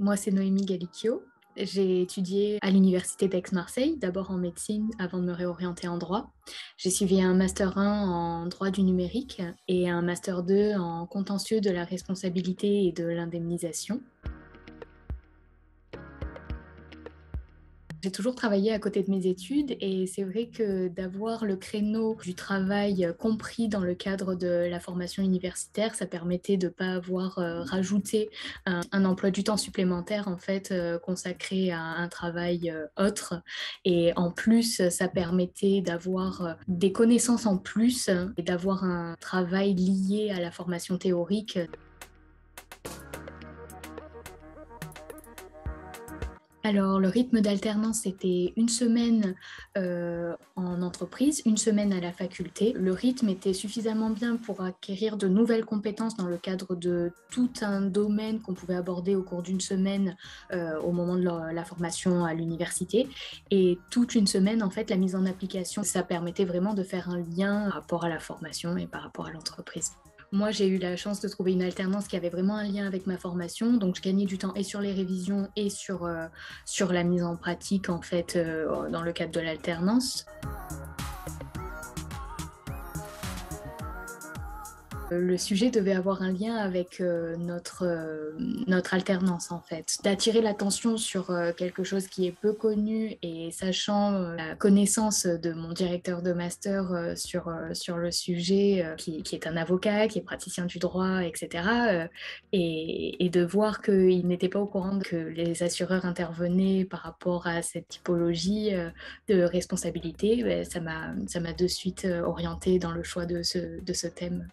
Moi, c'est Noémie Gallicchio. J'ai étudié à l'université d'Aix-Marseille, d'abord en médecine avant de me réorienter en droit. J'ai suivi un master 1 en droit du numérique et un master 2 en contentieux de la responsabilité et de l'indemnisation. J'ai toujours travaillé à côté de mes études et c'est vrai que d'avoir le créneau du travail compris dans le cadre de la formation universitaire, ça permettait de ne pas avoir rajouté un emploi du temps supplémentaire en fait consacré à un travail autre. Et en plus, ça permettait d'avoir des connaissances en plus et d'avoir un travail lié à la formation théorique. Alors, le rythme d'alternance, c'était une semaine en entreprise, une semaine à la faculté. Le rythme était suffisamment bien pour acquérir de nouvelles compétences dans le cadre de tout un domaine qu'on pouvait aborder au cours d'une semaine au moment de la formation à l'université. Et toute une semaine, en fait, la mise en application, ça permettait vraiment de faire un lien par rapport à la formation et par rapport à l'entreprise. Moi, j'ai eu la chance de trouver une alternance qui avait vraiment un lien avec ma formation, donc je gagnais du temps et sur les révisions et sur la mise en pratique en fait dans le cadre de l'alternance. Le sujet devait avoir un lien avec notre alternance en fait, d'attirer l'attention sur quelque chose qui est peu connu et sachant la connaissance de mon directeur de master sur le sujet, qui est un avocat, qui est praticien du droit, etc. Et de voir qu'il n'était pas au courant que les assureurs intervenaient par rapport à cette typologie de responsabilité, ça m'a de suite orientée dans le choix de ce thème.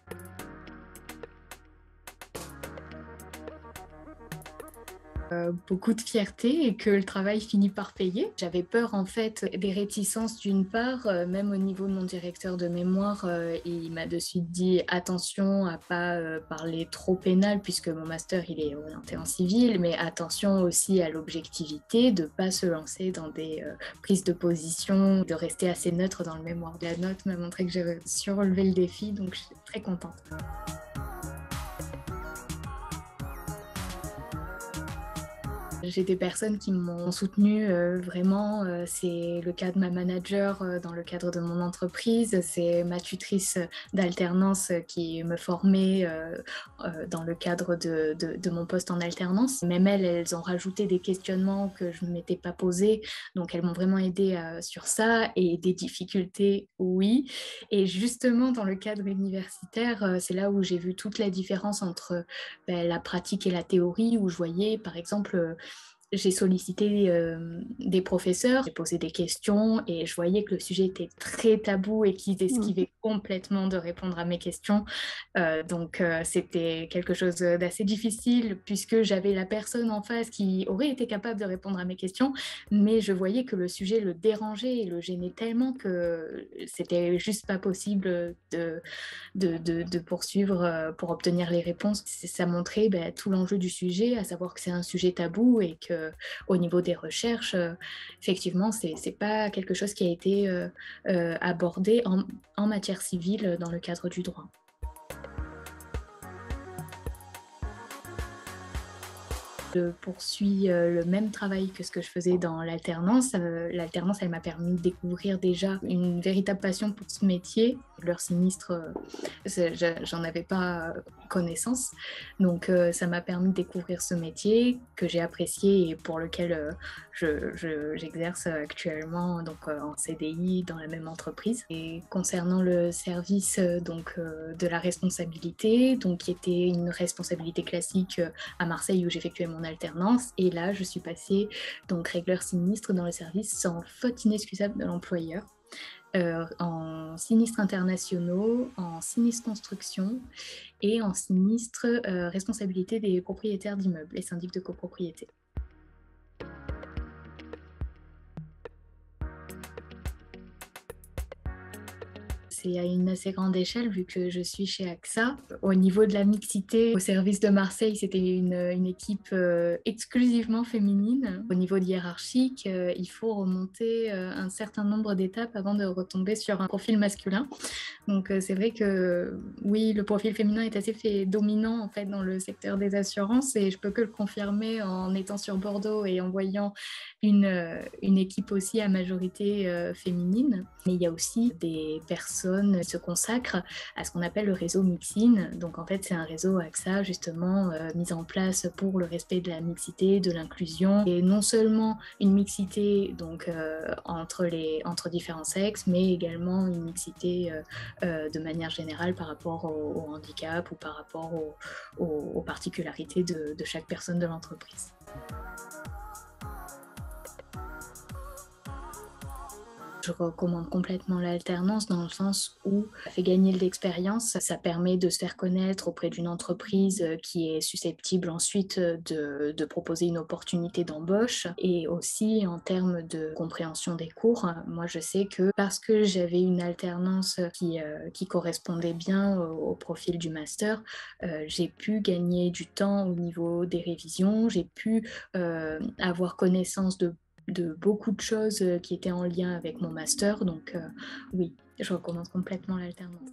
Beaucoup de fierté et que le travail finit par payer. J'avais peur en fait des réticences d'une part, même au niveau de mon directeur de mémoire, il m'a de suite dit attention à pas parler trop pénal puisque mon master il est orienté en civil, mais attention aussi à l'objectivité, de pas se lancer dans des prises de position, de rester assez neutre dans le mémoire. La note m'a montré que j'ai su relever le défi, donc je suis très contente. J'ai des personnes qui m'ont soutenue vraiment. C'est le cas de ma manager dans le cadre de mon entreprise. C'est ma tutrice d'alternance qui me formait dans le cadre de mon poste en alternance. Même elles ont rajouté des questionnements que je ne m'étais pas posés. Donc, elles m'ont vraiment aidée sur ça. Et des difficultés, oui. Et justement, dans le cadre universitaire, c'est là où j'ai vu toute la différence entre la pratique et la théorie, où je voyais, par exemple, j'ai sollicité des professeurs, j'ai posé des questions et je voyais que le sujet était très tabou et qu'ils esquivaient complètement de répondre à mes questions. Donc, c'était quelque chose d'assez difficile puisque j'avais la personne en face qui aurait été capable de répondre à mes questions, mais je voyais que le sujet le dérangeait et le gênait tellement que c'était juste pas possible de poursuivre pour obtenir les réponses. Ça montrait tout l'enjeu du sujet, à savoir que c'est un sujet tabou et qu'au niveau des recherches, effectivement, c'est pas quelque chose qui a été abordé en matière civile dans le cadre du droit. Je poursuis le même travail que ce que je faisais dans l'alternance. L'alternance, elle m'a permis de découvrir déjà une véritable passion pour ce métier. Leur sinistre, j'en avais pas connaissance. Donc, ça m'a permis de découvrir ce métier que j'ai apprécié et pour lequel j'exerce actuellement donc, en CDI dans la même entreprise. Et concernant le service de la responsabilité, donc, qui était une responsabilité classique à Marseille où j'effectuais mon alternance. Et là, je suis passée donc régleur sinistre dans le service sans faute inexcusable de l'employeur. En sinistres internationaux, en sinistre construction et en sinistre responsabilité des propriétaires d'immeubles et syndics de copropriété. c'est à une assez grande échelle vu que je suis chez AXA. Au niveau de la mixité, au service de Marseille, c'était une équipe exclusivement féminine. Au niveau hiérarchique, il faut remonter un certain nombre d'étapes avant de retomber sur un profil masculin. Donc c'est vrai que oui, le profil féminin est assez dominant en fait dans le secteur des assurances et je peux que le confirmer en étant sur Bordeaux et en voyant une équipe aussi à majorité féminine. Mais il y a aussi des personnes qui se consacrent à ce qu'on appelle le réseau Mixine. Donc en fait c'est un réseau AXA justement mis en place pour le respect de la mixité, de l'inclusion et non seulement une mixité donc entre différents sexes, mais également une mixité de manière générale par rapport au handicap ou par rapport aux particularités de chaque personne de l'entreprise. Je recommande complètement l'alternance dans le sens où ça fait gagner de l'expérience, ça permet de se faire connaître auprès d'une entreprise qui est susceptible ensuite de proposer une opportunité d'embauche et aussi en termes de compréhension des cours. Moi, je sais que parce que j'avais une alternance qui correspondait bien au profil du master, j'ai pu gagner du temps au niveau des révisions, j'ai pu avoir connaissance de beaucoup de choses qui étaient en lien avec mon master. Donc oui, je recommande complètement l'alternance.